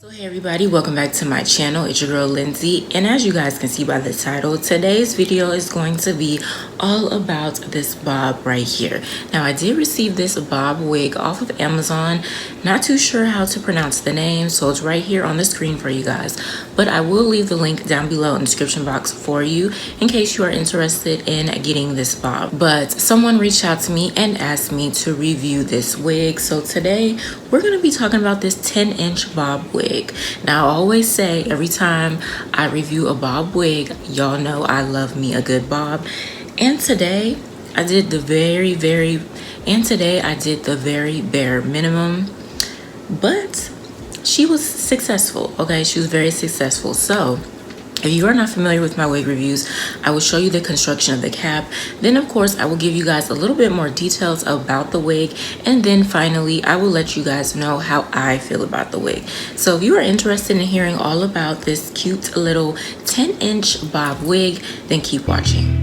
So hey everybody, welcome back to my channel. It's your girl Lindsay, and as you guys can see by the title, today's video is going to be all about this bob right here. Now I did receive this bob wig off of Amazon. Not too sure how to pronounce the name, so it's right here on the screen for you guys, but I will leave the link down below in the description box for you in case you are interested in getting this bob. But someone reached out to me and asked me to review this wig, so today we're going to be talking about this 10-inch bob wig. Now I always say every time I review a bob wig, y'all know I love me a good bob, and today I did the very bare minimum, but she was successful. Okay, she was very successful. So if you are not familiar with my wig reviews, I will show you the construction of the cap. Then of course I will give you guys a little bit more details about the wig, and then finally I will let you guys know how I feel about the wig. So if you are interested in hearing all about this cute little 10-inch bob wig, then keep watching.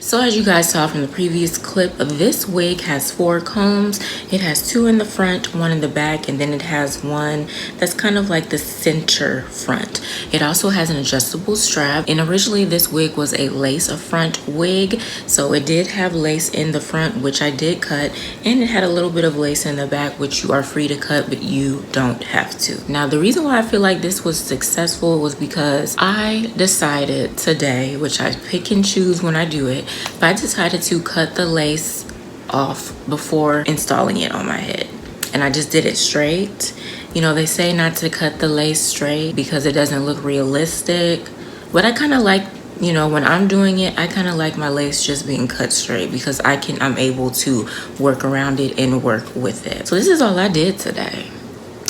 So as you guys saw from the previous clip, this wig has 4 combs. It has 2 in the front, 1 in the back, and then it has one that's kind of like the center front. It also has an adjustable strap, and originally this wig was a lace front wig, so it did have lace in the front, which I did cut, and it had a little bit of lace in the back, which you are free to cut, but you don't have to. Now, the reason why I feel like this was successful was because I decided today, which I pick and choose when I do it, but I decided to cut the lace off before installing it on my head. And I just did it straight. You know, they say not to cut the lace straight because it doesn't look realistic. But I kind of like, you know, when I'm doing it, I kind of like my lace just being cut straight because I'm able to work around it and work with it. So this is all I did today.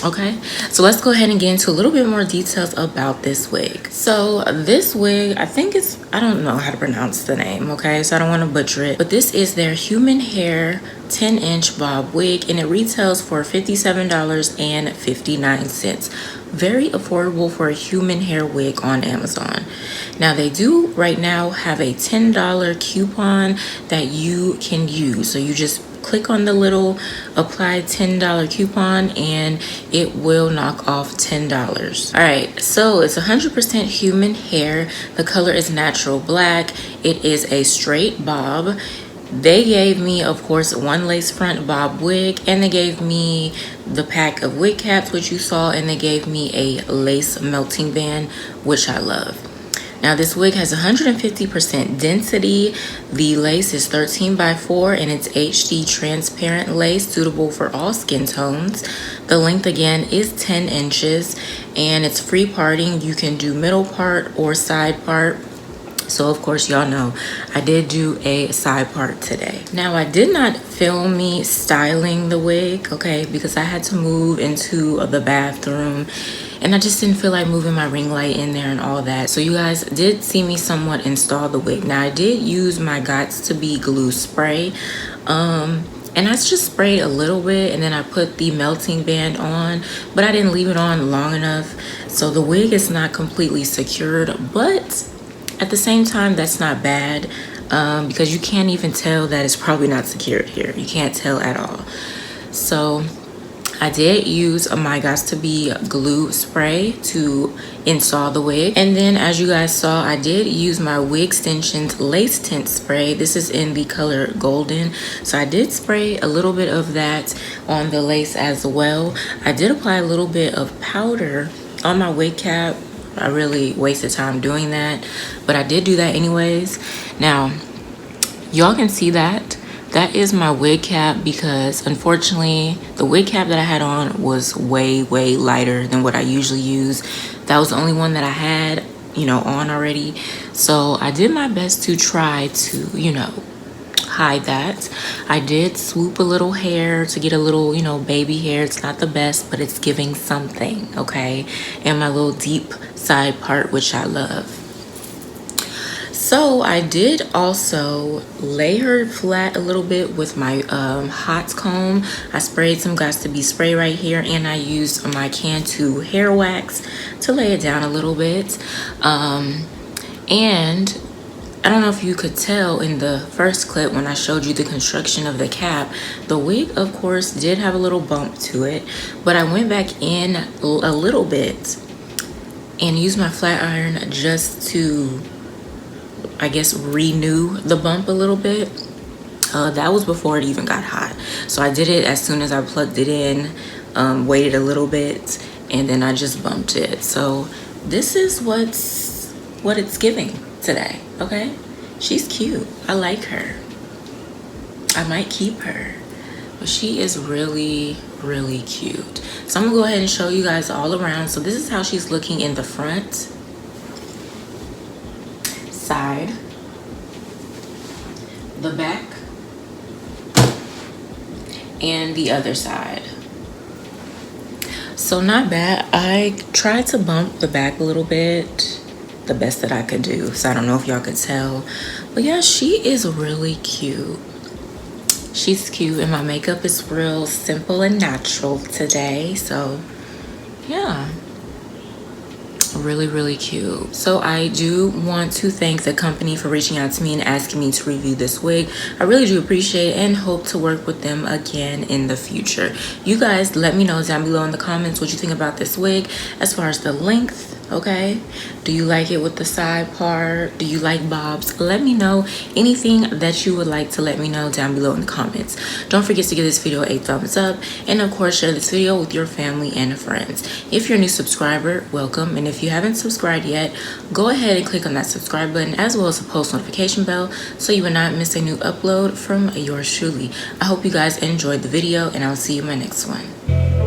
Okay, so let's go ahead and get into a little bit more details about this wig. So this wig, I don't know how to pronounce the name, okay, so I don't want to butcher it, but this is their human hair 10-inch bob wig, and it retails for $57.59. Very affordable for a human hair wig on Amazon. Now they do right now have a $10 coupon that you can use, so you just click on the little apply $10 coupon and it will knock off $10. All right, so it's 100% human hair. The color is natural black. It is a straight bob. They gave me, of course, 1 lace front bob wig, and they gave me the pack of wig caps, which you saw, and they gave me a lace melting band, which I love. Now this wig has 150% density. The lace is 13x4 and it's HD transparent lace, suitable for all skin tones. The length again is 10 inches and it's free parting. You can do middle part or side part. So of course y'all know I did do a side part today. Now I did not film me styling the wig, okay, because I had to move into the bathroom and I just didn't feel like moving my ring light in there and all that. So you guys did see me somewhat install the wig. Now I did use my Gots to Be glue spray. And I just sprayed a little bit and then I put the melting band on, but I didn't leave it on long enough. So the wig is not completely secured, but at the same time, that's not bad because you can't even tell that it's probably not secured here. You can't tell at all. So I did use my Gots to Be glue spray to install the wig. And then as you guys saw, I did use my Wig Extensions lace tint spray. This is in the color golden. So I did spray a little bit of that on the lace as well. I did apply a little bit of powder on my wig cap. I really wasted time doing that, but I did do that anyways. Now, y'all can see that. That is my wig cap because unfortunately, the wig cap that I had on was way, way lighter than what I usually use. That was the only one that I had, you know, on already. So I did my best to try to, you know, hide that. I did swoop a little hair to get a little, you know, baby hair. It's not the best, but it's giving something, okay? And my little deep side part, which I love. So I did also lay her flat a little bit with my hot comb. I sprayed some Gots to Be spray right here, and I used my Cantu hair wax to lay it down a little bit. And I don't know if you could tell in the first clip when I showed you the construction of the cap, the wig of course did have a little bump to it, but I went back in a little bit and used my flat iron just to, I guess, renew the bump a little bit. That was before it even got hot. So I did it as soon as I plugged it in, waited a little bit, and then I just bumped it. So this is what it's giving today, okay? She's cute. I like her. I might keep her. But she is really, really cute. So I'm gonna go ahead and show you guys all around. So this is how she's looking in the front, side, the back, and the other side. So not bad. I tried to bump the back a little bit, the best that I could do. So I don't know if y'all could tell, but yeah, she is really cute. She's cute, and my makeup is real simple and natural today. So yeah, really cute. So I do want to thank the company for reaching out to me and asking me to review this wig. I really do appreciate it and hope to work with them again in the future. You guys let me know down below in the comments what you think about this wig as far as the length. Okay, do you like it with the side part? Do you like bobs? Let me know anything that you would like to let me know down below in the comments. Don't forget to give this video a thumbs up, and of course share this video with your family and friends. If you're a new subscriber, welcome, and if you haven't subscribed yet, go ahead and click on that subscribe button as well as the post notification bell so you will not miss a new upload from yours truly. I hope you guys enjoyed the video, and I'll see you in my next one.